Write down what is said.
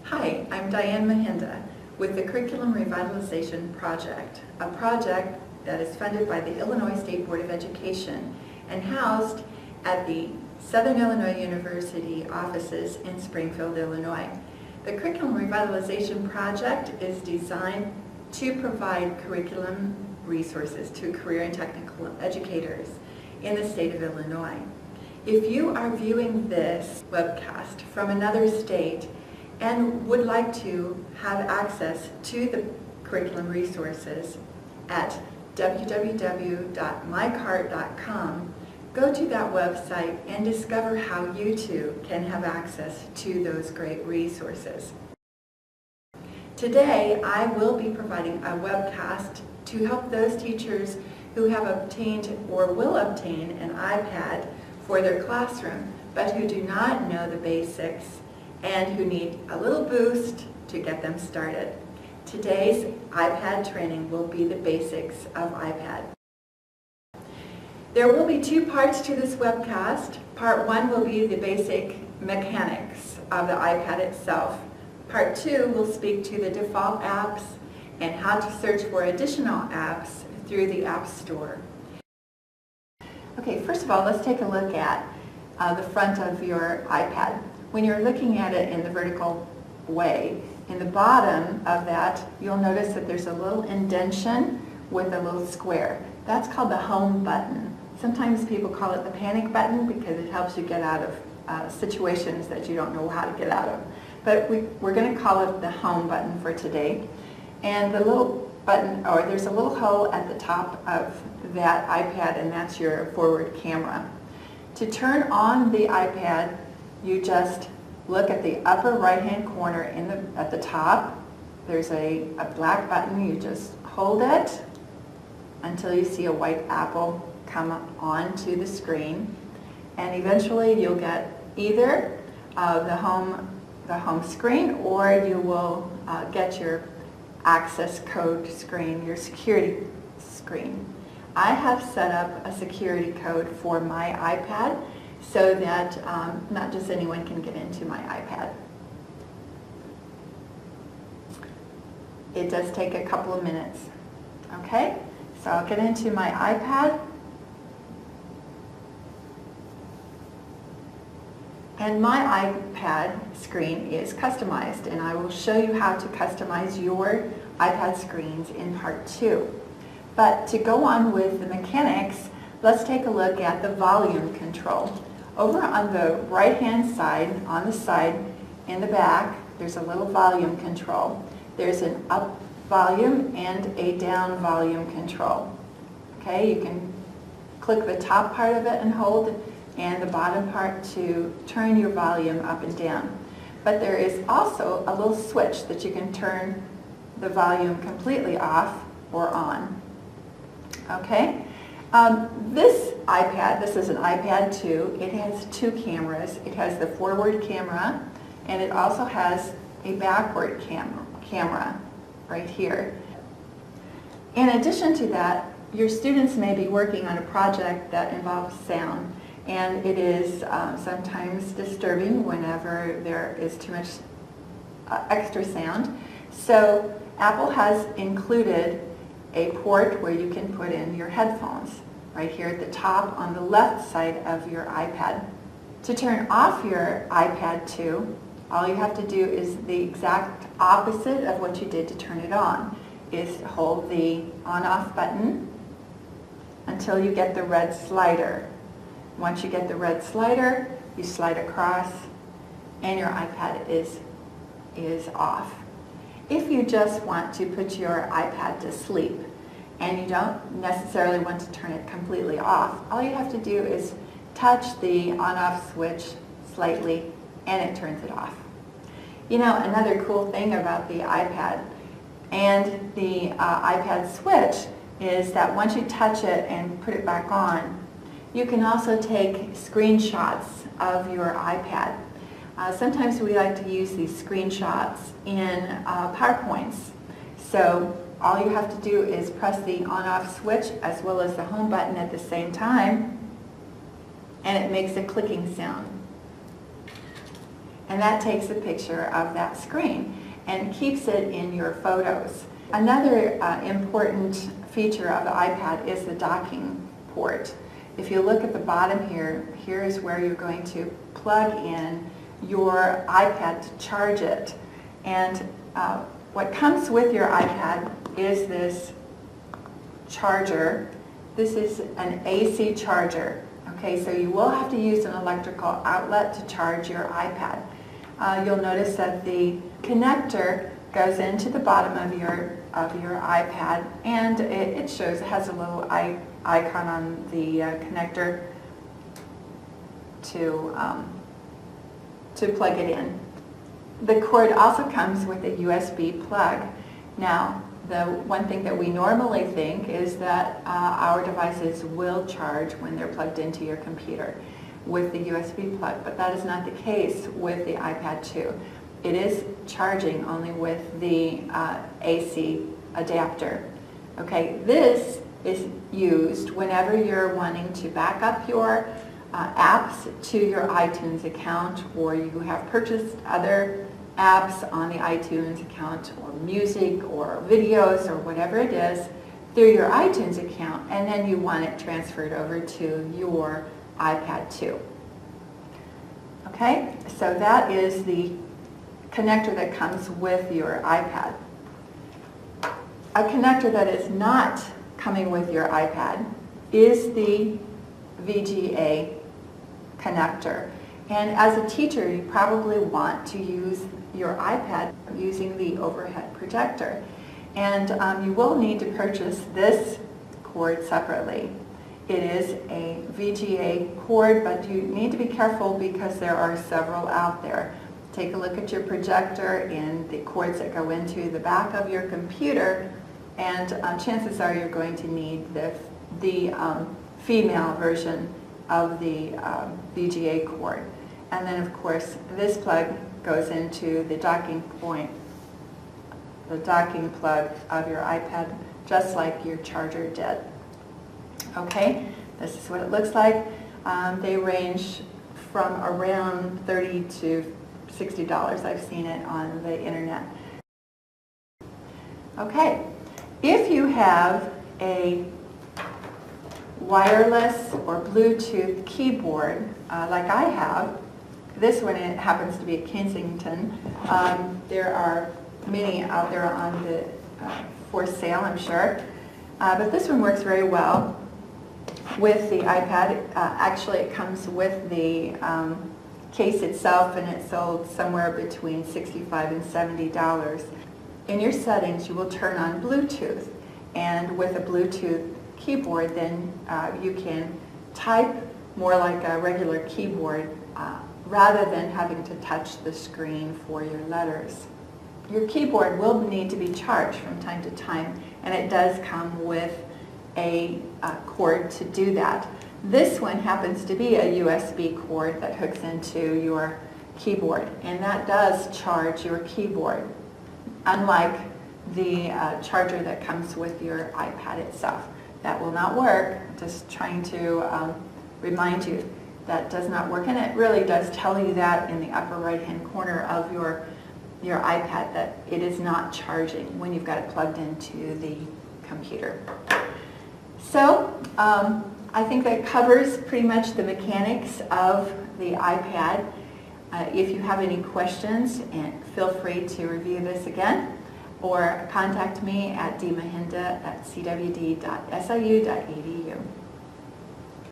Hi, I'm Diane Mahinda with the Curriculum Revitalization Project, a project that is funded by the Illinois State Board of Education and housed at the Southern Illinois University offices in Springfield, Illinois. The Curriculum Revitalization Project is designed to provide curriculum resources to career and technical educators in the state of Illinois. If you are viewing this webcast from another state and would like to have access to the curriculum resources at www.mycart.com, go to that website and discover how you too can have access to those great resources. Today, I will be providing a webcast to help those teachers who have obtained or will obtain an iPad for their classroom, but who do not know the basics and who need a little boost to get them started. Today's iPad training will be the basics of iPad. There will be two parts to this webcast. Part one will be the basic mechanics of the iPad itself. Part two will speak to the default apps and how to search for additional apps through the App Store. Okay, first of all, let's take a look at the front of your iPad. When you're looking at it in the vertical way, in the bottom of that, you'll notice that there's a little indentation with a little square. That's called the home button. Sometimes people call it the panic button because it helps you get out of situations that you don't know how to get out of. But we're going to call it the home button for today. And the little button, or there's a little hole at the top of that iPad, and that's your forward camera. To turn on the iPad, you just look at the upper right-hand corner at the top. There's a black button. You just hold it until you see a white apple come onto the screen, and eventually you'll get either the home screen, or you will get your access code screen, your security screen. I have set up a security code for my iPad so that not just anyone can get into my iPad. It does take a couple of minutes. Okay, so I'll get into my iPad. And my iPad screen is customized, and I will show you how to customize your iPad screens in part two. But to go on with the mechanics, let's take a look at the volume control. Over on the right-hand side, on the side in the back, there's a little volume control. There's an up volume and a down volume control. Okay, you can click the top part of it and hold, and the bottom part to turn your volume up and down. But there is also a little switch that you can turn the volume completely off or on. Okay, this iPad, this is an iPad 2. It has two cameras. It has the forward camera, and it also has a backward camera right here. In addition to that, your students may be working on a project that involves sound. And it is sometimes disturbing whenever there is too much extra sound. So Apple has included a port where you can put in your headphones right here at the top on the left side of your iPad. To turn off your iPad 2, all you have to do is the exact opposite of what you did to turn it on, is hold the on-off button until you get the red slider. Once you get the red slider, you slide across and your iPad is off. If you just want to put your iPad to sleep and you don't necessarily want to turn it completely off, all you have to do is touch the on-off switch slightly and it turns it off. You know, another cool thing about the iPad and the iPad switch is that once you touch it and put it back on, you can also take screenshots of your iPad. Sometimes we like to use these screenshots in PowerPoints. So all you have to do is press the on-off switch as well as the home button at the same time, and it makes a clicking sound. and that takes a picture of that screen and keeps it in your photos. Another important feature of the iPad is the docking port. If you look at the bottom here, here is where you're going to plug in your iPad to charge it. And what comes with your iPad is this charger. This is an AC charger. Okay, so you will have to use an electrical outlet to charge your iPad. You'll notice that the connector goes into the bottom of your iPad, and it shows, it has a little icon on the connector to plug it in. The cord also comes with a USB plug. Now, the one thing that we normally think is that our devices will charge when they're plugged into your computer with the USB plug, but that is not the case with the iPad 2. It is charging only with the AC adapter. Okay, this is used whenever you're wanting to back up your apps to your iTunes account, or you have purchased other apps on the iTunes account, or music or videos or whatever it is through your iTunes account, and then you want it transferred over to your iPad 2. Okay, so that is the connector that comes with your iPad. A connector that is not coming with your iPad is the VGA connector. And as a teacher, you probably want to use your iPad using the overhead projector. And you will need to purchase this cord separately. It is a VGA cord, but you need to be careful because there are several out there. Take a look at your projector and the cords that go into the back of your computer, and chances are you're going to need the female version of the VGA cord. And then of course this plug goes into the docking point, the docking plug of your iPad, just like your charger did. Okay, this is what it looks like. They range from around $30 to $60. I've seen it on the internet. Okay, if you have a wireless or Bluetooth keyboard, like I have, this one, it happens to be a Kensington. There are many out there on the for sale, I'm sure. But this one works very well with the iPad. Actually, it comes with the case itself, and it's sold somewhere between $65 and $70. In your settings, you will turn on Bluetooth, and with a Bluetooth keyboard, then you can type more like a regular keyboard rather than having to touch the screen for your letters. Your keyboard will need to be charged from time to time, and it does come with a cord to do that. This one happens to be a USB cord that hooks into your keyboard, and that does charge your keyboard, unlike the charger that comes with your iPad itself. That will not work. Just trying to remind you that does not work, and it really does tell you that in the upper right hand corner of your iPad that it is not charging when you've got it plugged into the computer. So I think that covers pretty much the mechanics of the iPad. If you have any questions, feel free to review this again, or contact me at dmahinda@cwd.siu.edu.